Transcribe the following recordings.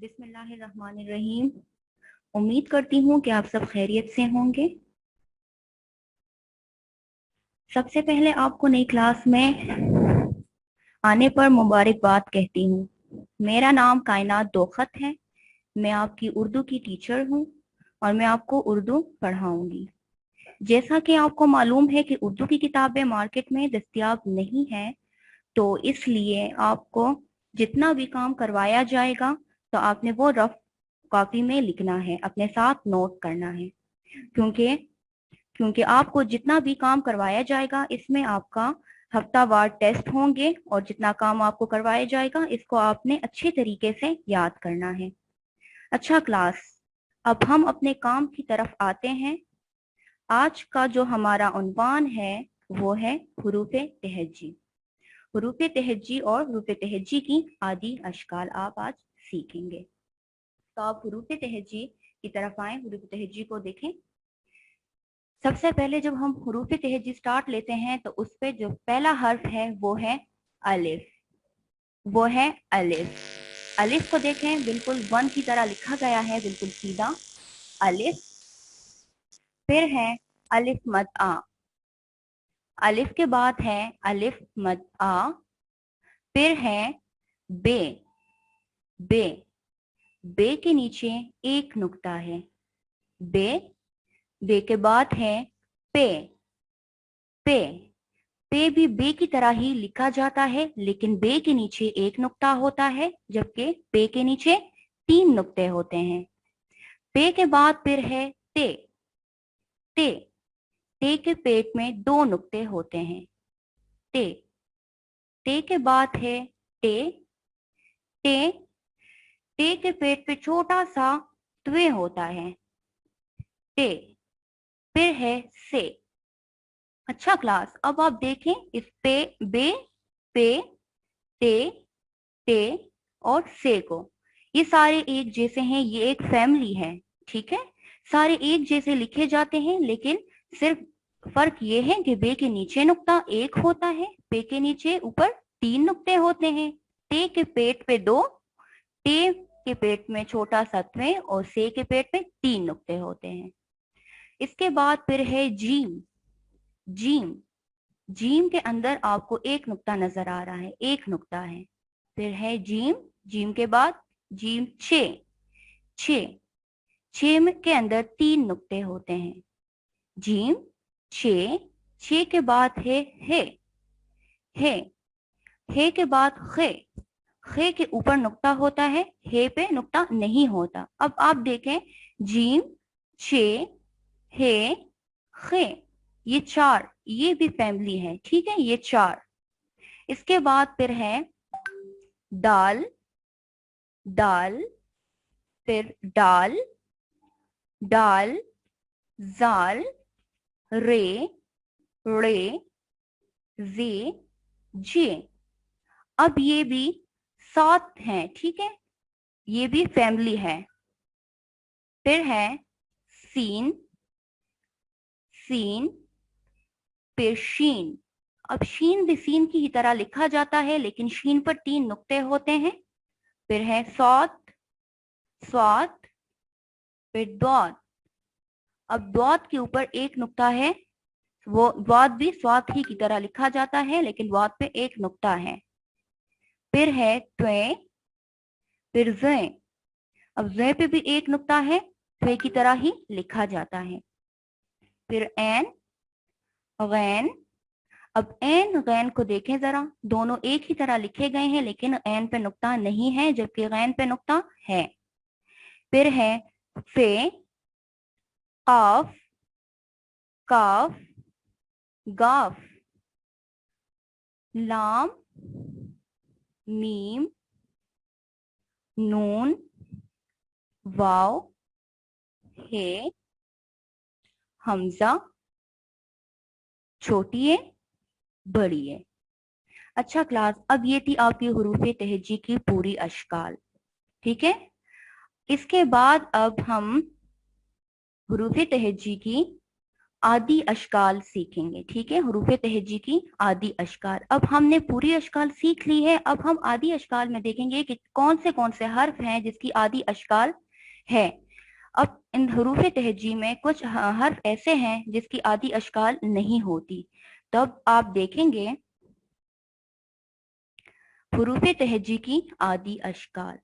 बिस्मिल्लाहिर्रहमानिर्रहीम। उम्मीद करती हूँ कि आप सब खैरियत से होंगे। सबसे पहले आपको नई क्लास में आने पर मुबारकबाद कहती हूँ। मेरा नाम कायनात दोखत है। मैं आपकी उर्दू की टीचर हूँ और मैं आपको उर्दू पढ़ाऊंगी। जैसा कि आपको मालूम है कि उर्दू की किताबें मार्केट में दस्तयाब नहीं है, तो इसलिए आपको जितना भी काम करवाया जाएगा तो आपने वो रफ कॉपी में लिखना है, अपने साथ नोट करना है। क्योंकि क्योंकि आपको जितना भी काम करवाया जाएगा इसमें आपका हफ्तावार टेस्ट होंगे और जितना काम आपको करवाया जाएगा इसको आपने अच्छे तरीके से याद करना है। अच्छा क्लास, अब हम अपने काम की तरफ आते हैं। आज का जो हमारा उन्वान है वो है हुरूफे तहज्जी। हुरूफे तहज्जी और हुरूफे तहज्जी की आदि अशकाल आप आज सीखेंगे। तो आप हुरूफे तहज्जी की तरफ आए, हुरूफे तहज्जी को देखें। सबसे पहले जब हम हुरूफे तहज्जी स्टार्ट लेते हैं तो उस पे जो पहला हर्फ है वो है अलिफ। वो है अलिफ। अलिफ को देखें, बिल्कुल वन की तरह लिखा गया है, बिल्कुल सीधा अलिफ। फिर है अलिफ मद आ। अलिफ के बाद है अलिफ मद आ। फिर है बे। बे। बे के नीचे एक नुक्ता है। बे। बे के बाद है पे। पे। पे भी बे की तरह ही लिखा जाता है, लेकिन बे के नीचे एक नुक्ता होता है जबकि पे के नीचे 3 नुक्ते होते हैं। पे के बाद फिर है ते। ते। ते के पेट में 2 नुक्ते होते हैं। ते। ते के बाद है टे। टे। टे के पेट पे छोटा सा त्वे होता है। टे। फिर है से। अच्छा क्लास, अब आप देखें इस पे बे, पे, ते, ते और से को, ये सारे एक जैसे हैं, ये एक फैमिली है। ठीक है, सारे एक जैसे लिखे जाते हैं, लेकिन सिर्फ फर्क ये है कि बे के नीचे नुक्ता एक होता है, पे के नीचे ऊपर 3 नुक्ते होते हैं। ते के पेट पे 2, टे के पेट में छोटा सा त्वे और से के पेट में 3 नुक्ते होते हैं। इसके बाद फिर है जीम। जीम। जीम के अंदर आपको एक नुक्ता नजर आ रहा है, एक नुक्ता है। फिर है जीम। जीम के बाद जीम छे। छे। छे के अंदर 3 नुक्ते होते हैं। जीम छे। छे के बाद है हे। हे। हे के बाद खे। खे के ऊपर नुक्ता होता है, हे पे नुक्ता नहीं होता। अब आप देखें, जीम, छे, हे, खे, ये 4, ये भी फैमिली है। ठीक है, ये 4। इसके बाद फिर है दाल। दाल। फिर डाल। डाल। जाल। रे। रे। जे। जे। अब ये भी 7 हैं। ठीक है, ये भी फैमिली है। फिर है सीन। सीन। फिर शीन। अब शीन भी सीन की ही तरह लिखा जाता है, लेकिन शीन पर 3 नुक्ते होते हैं। फिर है सौत। स्वात। फिर द्वात। अब द्वात के ऊपर एक नुक्ता है, वो द्वात भी स्वात ही की तरह लिखा जाता है, लेकिन द्वात पे एक नुक्ता है। फिर है त्वे। फिर ज़े। अब ज़े पे भी एक नुक्ता है, त्वे की तरह ही लिखा जाता है। फिर एन। गैन। अब एन गैन को देखें जरा, दोनों एक ही तरह लिखे गए हैं, लेकिन एन पे नुक्ता नहीं है जबकि गैन पे नुक्ता है। फिर है फे। काफ। काफ। गाफ। लाम। मीम। नून। वाव। हे। हमजा। छोटी है, बड़ी है। अच्छा क्लास, अब ये थी आपकी हुरूफे तहज्जी की पूरी अशकाल। ठीक है, इसके बाद अब हम हुरूफे तहज्जी की आदि अशकाल सीखेंगे। ठीक है, हरूफ तहजी की आदि अशकाल। अब हमने पूरी अशकाल सीख ली है, अब हम आदि अशकाल में देखेंगे कि कौन से हर्फ हैं जिसकी आदि अशकाल है। अब इन हरूफ तहजी में कुछ हर्फ ऐसे हैं जिसकी आदि अशकाल नहीं होती। तब आप देखेंगे हरूफ तहजी की आदि अशकाल।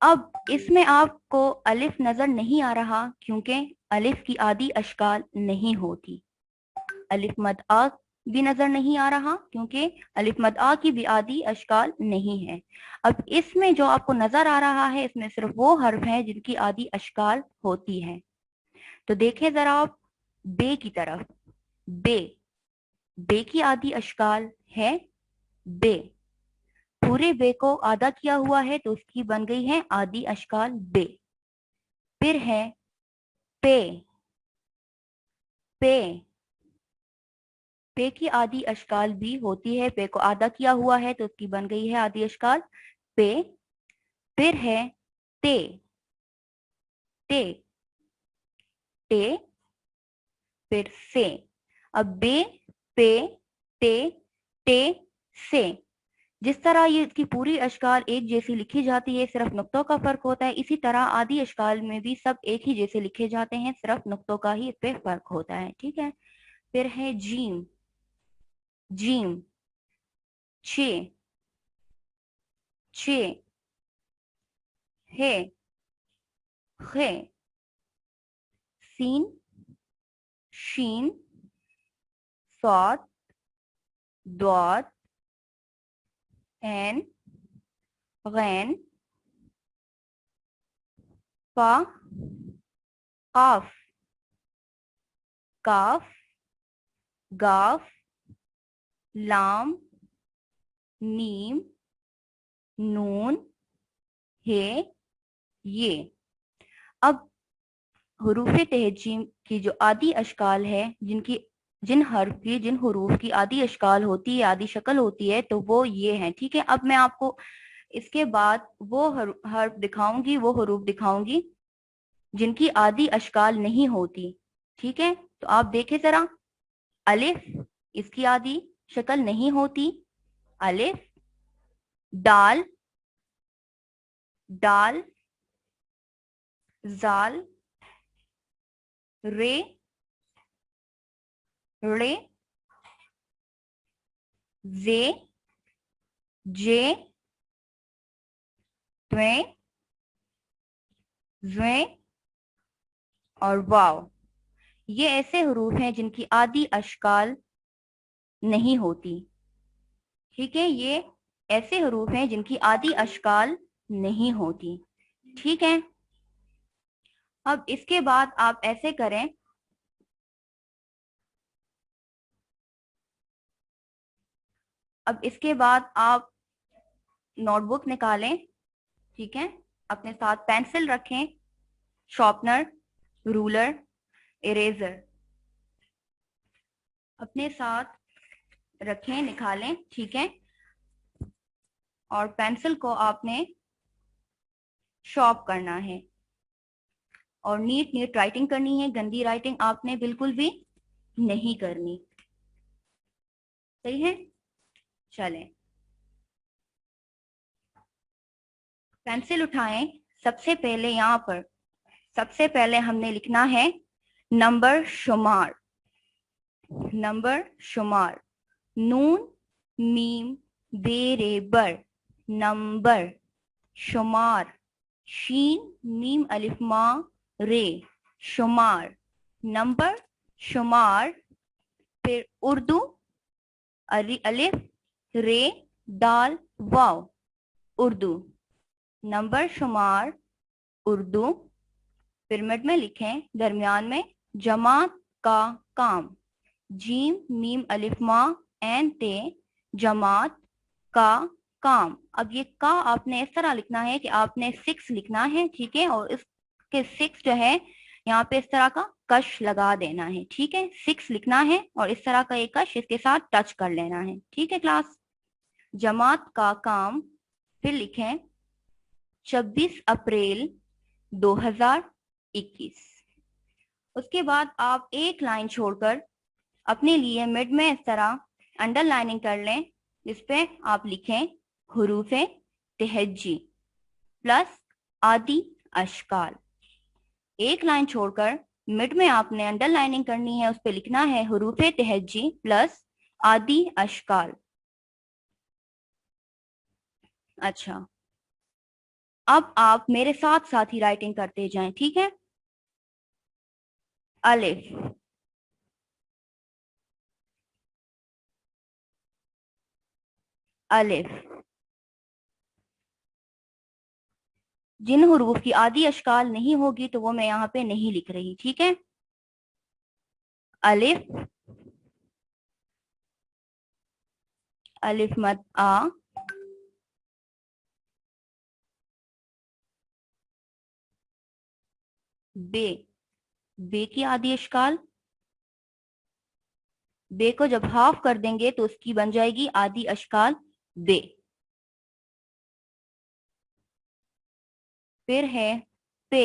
अब इसमें आपको अलिफ नजर नहीं आ रहा क्योंकि अलिफ की आदि अशकाल नहीं होती। अलिफ मद आ भी नजर नहीं आ रहा क्योंकि अलिफ मद आ की भी आदि अशकाल नहीं है। अब इसमें जो आपको नजर आ रहा है इसमें सिर्फ वो हर्फ हैं जिनकी आदि अशकाल होती है। तो देखें जरा आप बे की तरफ। बे, बे की आदि अशकाल है बे। पूरे बे को आधा किया हुआ है तो उसकी बन गई है आदि अशकाल बे। फिर है पे, पे, पे की आदि अशकाल भी होती है। पे को आधा किया हुआ है तो उसकी बन गई है आदि अशकाल पे। फिर है ते, ते, टे, फिर से। अब बे, पे, ते, टे, से, जिस तरह ये इसकी पूरी अशकाल एक जैसी लिखी जाती है, सिर्फ नुक्तों का फर्क होता है, इसी तरह आदि अशकाल में भी सब एक ही जैसे लिखे जाते हैं, सिर्फ नुक्तों का ही इस पे फर्क होता है। ठीक है, फिर है जीम, जीम, छे, छे, है, खे, सीन, शीन, सौत, द्वात, एन, गैन, फा, काफ, काफ, गाफ, लाम, मीम, नून, हे, ये। अब हरूफ तहजीम की जो आदि अशकाल है, जिन हर्फ की, जिन हरूफ की आदि अशकाल होती है, आदि शक्ल होती है, तो वो ये है। ठीक है, अब मैं आपको इसके बाद वो हर्फ दिखाऊंगी, वो हरूफ दिखाऊंगी जिनकी आदि अशकाल नहीं होती। ठीक है, तो आप देखें जरा। अलिफ, इसकी आदि शक्ल नहीं होती। अलिफ, दाल, दाल, जाल, रे, रे, जे, जे, त्वे, ज्वे और वाव। ये ऐसे हरूफ हैं जिनकी आदि अशकाल नहीं होती। ठीक है, ये ऐसे हरूफ हैं जिनकी आदि अशकाल नहीं होती। ठीक है, अब इसके बाद आप ऐसे करें। अब इसके बाद आप नोटबुक निकालें। ठीक है, अपने साथ पेंसिल रखें, शार्पनर, रूलर, इरेजर अपने साथ रखें, निकालें। ठीक है, और पेंसिल को आपने शार्प करना है और नीट नीट राइटिंग करनी है। गंदी राइटिंग आपने बिल्कुल भी नहीं करनी। सही है, चलें, पेंसिल उठाएं। सबसे पहले यहाँ पर सबसे पहले हमने लिखना है नंबर शुमार। नंबर शुमार, नून मीम बेरे बर, नंबर, शुमार, शीन मीम अलिफ मा रे, शुमार, नंबर, शुमार। फिर उर्दू, अलिफ, रे, दाल, वाव, उर्दू, नंबर शुमार, उर्दू। पिरामिड में लिखें, दरमियान में जमात का काम, जीम मीम अलिफ मा एन ते, जमात का काम। अब ये का आपने इस तरह लिखना है कि आपने 6 लिखना है। ठीक है, और इसके 6 जो है यहाँ पे इस तरह का कश लगा देना है। ठीक है, 6 लिखना है और इस तरह का एक कश इसके साथ टच कर लेना है। ठीक है क्लास, जमात का काम। फिर लिखें 26 अप्रैल 2021। उसके बाद आप एक लाइन छोड़कर अपने लिए मिड में इस तरह अंडरलाइनिंग कर लें, जिसपे आप लिखें हुरूफे तहज्जी प्लस आदि अशकाल। एक लाइन छोड़कर मिड में आपने अंडरलाइनिंग करनी है, उस पर लिखना है हुरूफे तहज्जी प्लस आदि अशकाल। अच्छा, अब आप मेरे साथ साथ ही राइटिंग करते जाएं, ठीक है। अलिफ, अलिफ। जिन हुरूफ की आदि अशकाल नहीं होगी तो वो मैं यहाँ पे नहीं लिख रही, ठीक है। अलिफ, अलिफ मद आ, बे, बे की आदि अशकाल, बे को जब हाफ कर देंगे तो उसकी बन जाएगी आदि अशकाल बे। फिर है पे,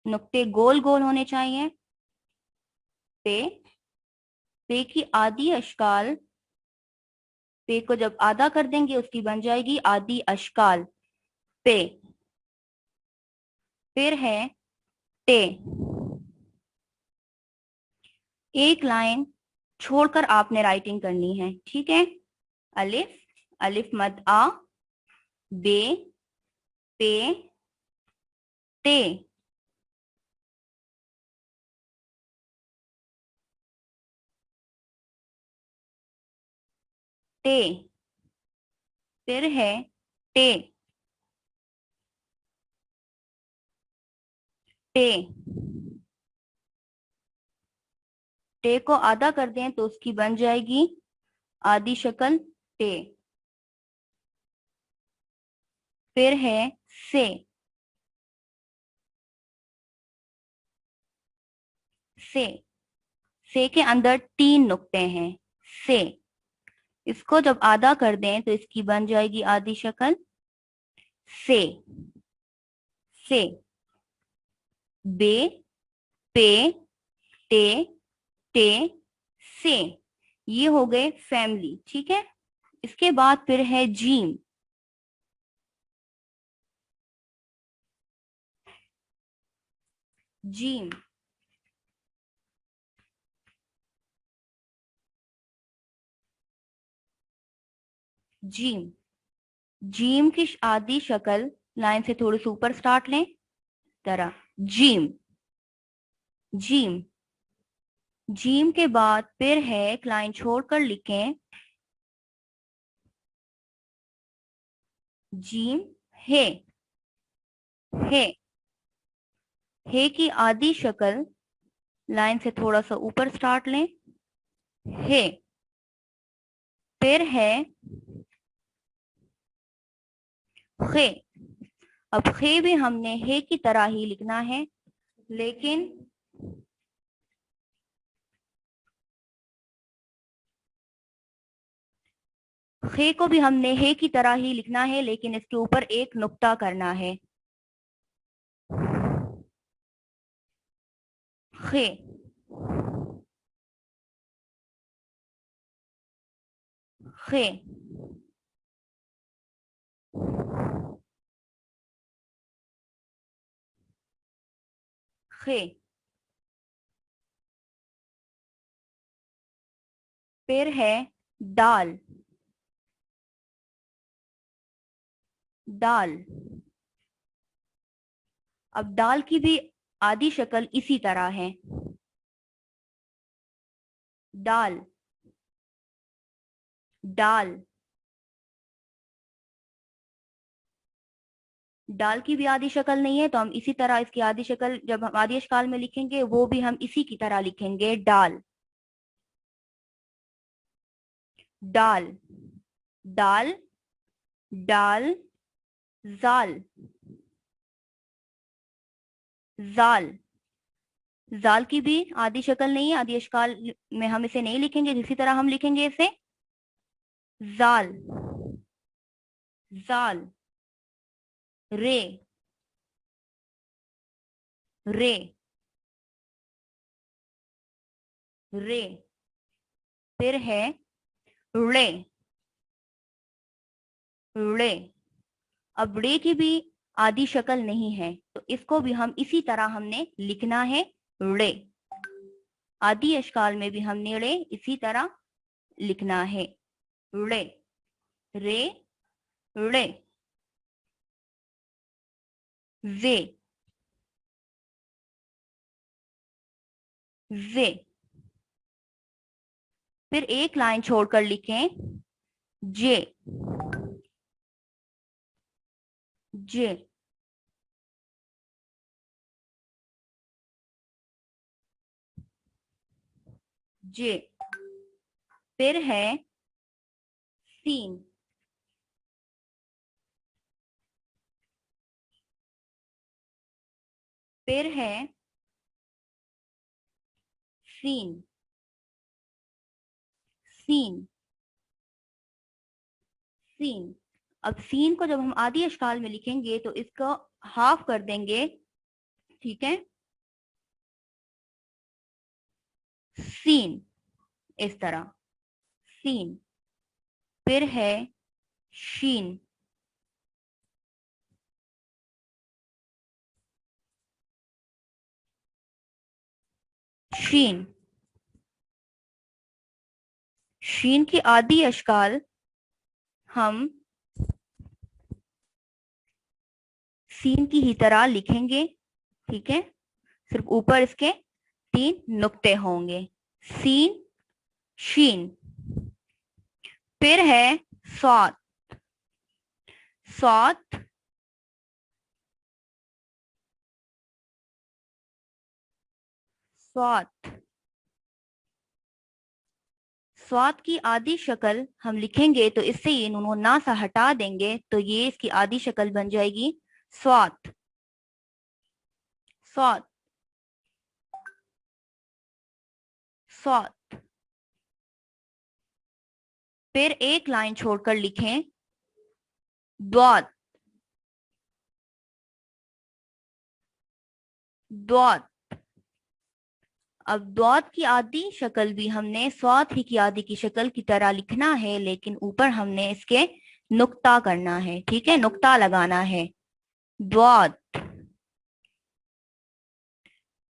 नुक्ते गोल गोल होने चाहिए। पे, पे की आदि अशकाल, पे को जब आधा कर देंगे उसकी बन जाएगी आदि अशकाल पे। फिर है टे, एक लाइन छोड़कर आपने राइटिंग करनी है, ठीक है। अलिफ, अलिफ मद आ, बे, पे, ते, ते। फिर है टे, टे, टे को आधा कर दें तो उसकी बन जाएगी आदि शक्ल टे। फिर है से, से, से के अंदर तीन नुक्ते हैं, से। इसको जब आधा कर दें तो इसकी बन जाएगी आदि शक्ल से, से। बे, पे, ते, टे, से, ये हो गए फैमिली, ठीक है। इसके बाद फिर है जीम, जीम, जीम, जीम की आदि शक्ल, लाइन से थोड़ी सी ऊपर स्टार्ट लें, तरह जीम, जीम। जीम के बाद फिर है एक लाइन छोड़कर लिखें जीम हे, हे, हे की आदि शक्ल, लाइन से थोड़ा सा ऊपर स्टार्ट लें, हे। फिर है खे, अब खे भी हमने हे की तरह ही लिखना है, लेकिन खे को भी हमने हे की तरह ही लिखना है, लेकिन इसके ऊपर एक नुक्ता करना है। खे, खे, खे। फिर है दाल, दाल। अब दाल की भी आदि शक्ल इसी तरह है, दाल, दाल। दाल की भी आदि शक्ल नहीं है तो हम इसी तरह इसकी आदि शक्ल जब हम आदि अशकाल में लिखेंगे वो भी हम इसी की तरह लिखेंगे, दाल, दाल, दाल, डाल, जाल, जाल। जाल की भी आदि शक्ल नहीं है, आदि अशकाल में हम इसे नहीं लिखेंगे, इसी तरह हम लिखेंगे इसे जाल, जाल, रे, रे, रे। फिर है रे, रे। अब रे की भी आदि शक्ल नहीं है, तो इसको भी हम इसी तरह हमने लिखना है, रे। आदि अशकाल में भी हमने रे इसी तरह लिखना है, रे, रे, रे, जे, जे। फिर एक लाइन छोड़कर लिखें, जे, जे, जे। फिर है सीन, फिर है सीन, सीन, सीन। अब सीन को जब हम आदि अशकाल में लिखेंगे तो इसको हाफ कर देंगे, ठीक है, सीन, इस तरह, सीन। फिर है शीन, शीन। शीन की आदि अशकाल हम सीन की ही तरह लिखेंगे, ठीक है, सिर्फ ऊपर इसके 3 नुक्ते होंगे, सीन, शीन। फिर है सौत, सौत, सौत। स्वात की आदि शक्ल हम लिखेंगे तो इससे ये नुनो ना सा हटा देंगे, तो ये इसकी आदि शक्ल बन जाएगी स्वात, स्वात, स्वात। फिर एक लाइन छोड़कर लिखें द्वात, द्वात। अब द्वात की आदि शक्ल भी हमने स्वात ही की आदि की शक्ल की तरह लिखना है, लेकिन ऊपर हमने इसके नुक्ता करना है, ठीक है, नुक्ता लगाना है, द्वात,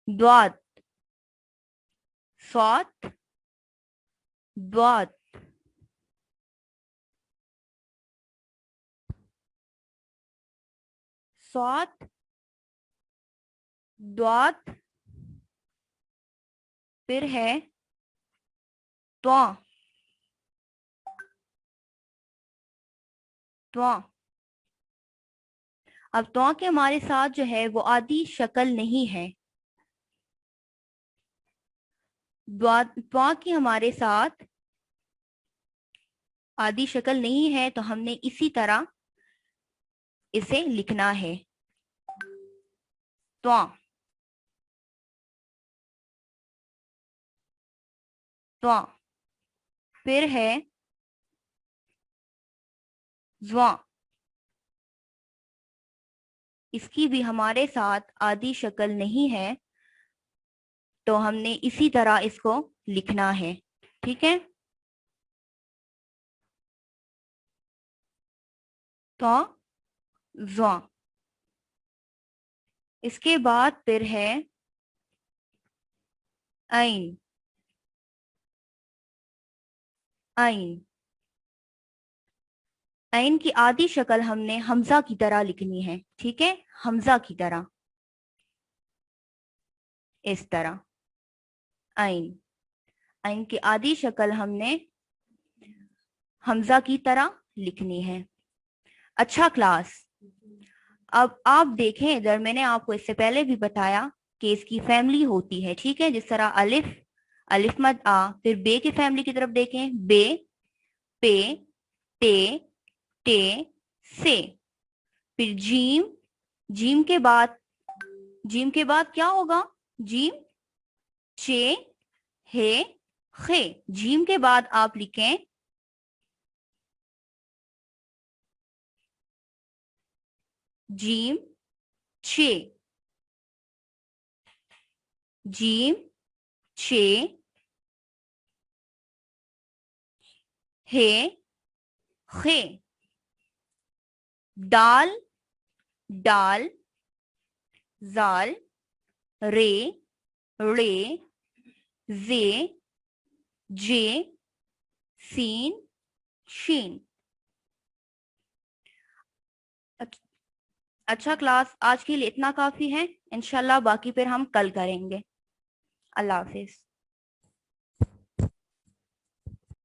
द्वात, स्वात, द्वात, स्वात, द्वात। फिर है त्वा, त्वा। अब त्वा के हमारे साथ जो है वो आदि शक्ल नहीं है, त्वा की हमारे साथ आदि शक्ल नहीं है, तो हमने इसी तरह इसे लिखना है, त्वा, त्वा। फिर है ज्वा, इसकी भी हमारे साथ आदि शक्ल नहीं है, तो हमने इसी तरह इसको लिखना है, ठीक है, तो ज्वा। इसके बाद फिर है ऐन, ऐन। ऐन की आदि शक्ल हमने हमजा की तरह लिखनी है, ठीक है, हमजा की तरह, इस तरह, ऐन। ऐन की आदि शक्ल हमने हमजा की तरह लिखनी है। अच्छा क्लास, अब आप देखें इधर, मैंने आपको इससे पहले भी बताया कि इसकी फैमिली होती है, ठीक है, जिस तरह अलिफ, अलिफ मद आ। फिर बे की फैमिली की तरफ देखें, बे, पे, ते, टे, से। फिर जीम, जीम के बाद, जीम के बाद क्या होगा, जीम, चे, हे, खे। जीम के बाद आप लिखें जीम, चे, जीम, चे, हे, खे, दाल, डाल, जाल, रे, रे, जे, जे, सीन, शीन। अच्छा क्लास, आज के लिए इतना काफी है। इंशाल्लाह बाकी फिर हम कल करेंगे। अल्लाह हाफिज।